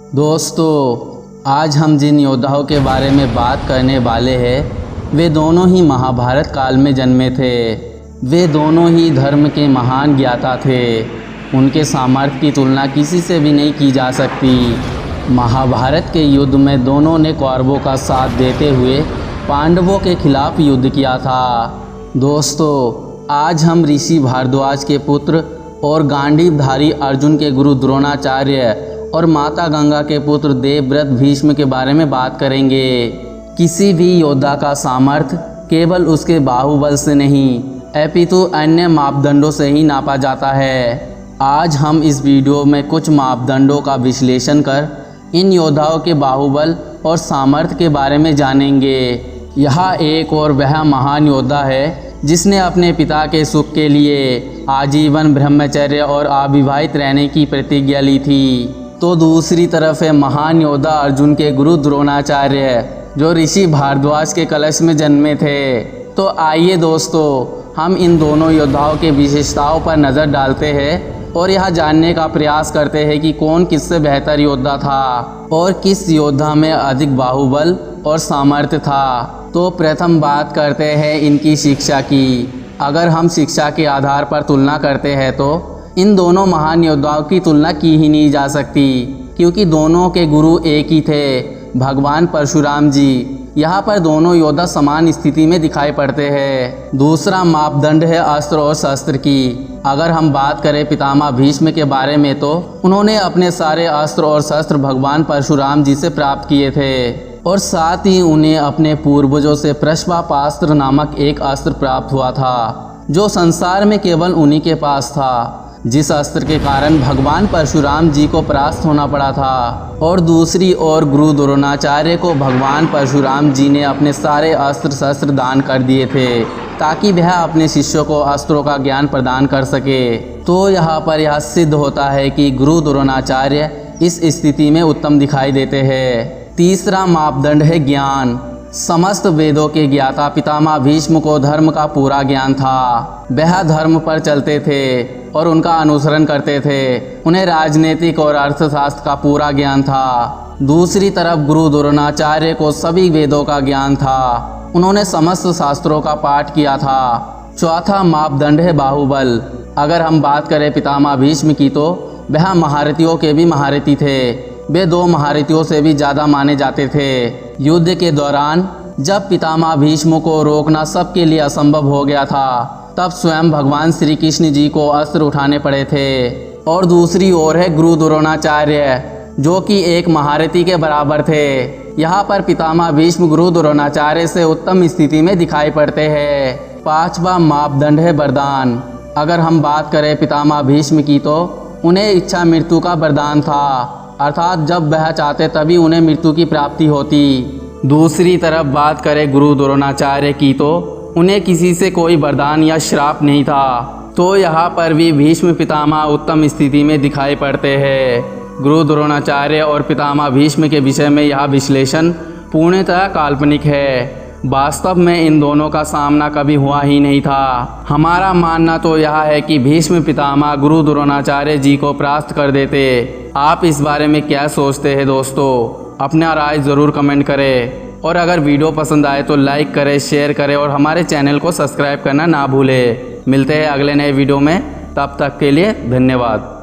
दोस्तों, आज हम जिन योद्धाओं के बारे में बात करने वाले हैं वे दोनों ही महाभारत काल में जन्मे थे। वे दोनों ही धर्म के महान ज्ञाता थे। उनके सामर्थ्य की तुलना किसी से भी नहीं की जा सकती। महाभारत के युद्ध में दोनों ने कौरवों का साथ देते हुए पांडवों के खिलाफ युद्ध किया था। दोस्तों, आज हम ऋषि भारद्वाज के पुत्र और गांडीवधारी अर्जुन के गुरु द्रोणाचार्य और माता गंगा के पुत्र देवव्रत भीष्म के बारे में बात करेंगे। किसी भी योद्धा का सामर्थ्य केवल उसके बाहुबल से नहीं अपितु अन्य मापदंडों से ही नापा जाता है। आज हम इस वीडियो में कुछ मापदंडों का विश्लेषण कर इन योद्धाओं के बाहुबल और सामर्थ्य के बारे में जानेंगे। यहाँ एक और वह महान योद्धा है जिसने अपने पिता के सुख के लिए आजीवन ब्रह्मचर्य और अविवाहित रहने की प्रतिज्ञा ली थी। तो दूसरी तरफ है महान योद्धा अर्जुन के गुरु द्रोणाचार्य जो ऋषि भारद्वाज के कलश में जन्मे थे। तो आइए दोस्तों, हम इन दोनों योद्धाओं के विशेषताओं पर नज़र डालते हैं और यह जानने का प्रयास करते हैं कि कौन किससे बेहतर योद्धा था और किस योद्धा में अधिक बाहुबल और सामर्थ्य था। तो प्रथम बात करते हैं इनकी शिक्षा की। अगर हम शिक्षा के आधार पर तुलना करते हैं तो इन दोनों महान योद्धाओं की तुलना की ही नहीं जा सकती, क्योंकि दोनों के गुरु एक ही थे, भगवान परशुराम जी। यहाँ पर दोनों योद्धा समान स्थिति में दिखाई पड़ते हैं। दूसरा मापदंड है अस्त्र और शस्त्र की। अगर हम बात करें पितामह भीष्म के बारे में तो उन्होंने अपने सारे अस्त्र और शस्त्र भगवान परशुराम जी से प्राप्त किए थे और साथ ही उन्हें अपने पूर्वजों से प्रश्वापास्त्र नामक एक अस्त्र प्राप्त हुआ था जो संसार में केवल उन्हीं के पास था, जिस अस्त्र के कारण भगवान परशुराम जी को परास्त होना पड़ा था। और दूसरी ओर गुरु द्रोणाचार्य को भगवान परशुराम जी ने अपने सारे अस्त्र शस्त्र दान कर दिए थे ताकि वह अपने शिष्यों को अस्त्रों का ज्ञान प्रदान कर सके। तो यहाँ पर यह सिद्ध होता है कि गुरु द्रोणाचार्य इस स्थिति में उत्तम दिखाई देते हैं। तीसरा मापदंड है ज्ञान। समस्त वेदों के ज्ञाता पितामह भीष्म को धर्म का पूरा ज्ञान था। वह धर्म पर चलते थे और उनका अनुसरण करते थे। उन्हें राजनीतिक और अर्थशास्त्र का पूरा ज्ञान था। दूसरी तरफ गुरु द्रोणाचार्य को सभी वेदों का ज्ञान था। उन्होंने समस्त शास्त्रों का पाठ किया था। चौथा मापदंड है बाहुबल। अगर हम बात करें पितामह भीष्म की तो वह महारथियों के भी महारथी थे। वे 2 महारथियों से भी ज़्यादा माने जाते थे। युद्ध के दौरान जब पितामह भीष्म को रोकना सबके लिए असंभव हो गया था तब स्वयं भगवान श्री कृष्ण जी को अस्त्र उठाने पड़े थे। और दूसरी ओर है गुरु द्रोणाचार्य जो कि एक महारथी के बराबर थे। यहाँ पर पितामह भीष्म गुरु द्रोणाचार्य से उत्तम स्थिति में दिखाई पड़ते हैं। पांचवा मापदंड है वरदान। अगर हम बात करें पितामह भीष्म की तो उन्हें इच्छा मृत्यु का वरदान था, अर्थात जब वह चाहते तभी उन्हें मृत्यु की प्राप्ति होती। दूसरी तरफ बात करें गुरु द्रोणाचार्य की तो उन्हें किसी से कोई वरदान या श्राप नहीं था। तो यहाँ पर भी भीष्म पितामह उत्तम स्थिति में दिखाई पड़ते हैं। गुरु द्रोणाचार्य और पितामह भीष्म के विषय में यह विश्लेषण पूर्णतः काल्पनिक है। वास्तव में इन दोनों का सामना कभी हुआ ही नहीं था। हमारा मानना तो यह है कि भीष्म पितामह गुरु द्रोणाचार्य जी को परास्त कर देते। आप इस बारे में क्या सोचते हैं दोस्तों? अपना राय ज़रूर कमेंट करें और अगर वीडियो पसंद आए तो लाइक करें, शेयर करें और हमारे चैनल को सब्सक्राइब करना ना भूलें। मिलते हैं अगले नए वीडियो में, तब तक के लिए धन्यवाद।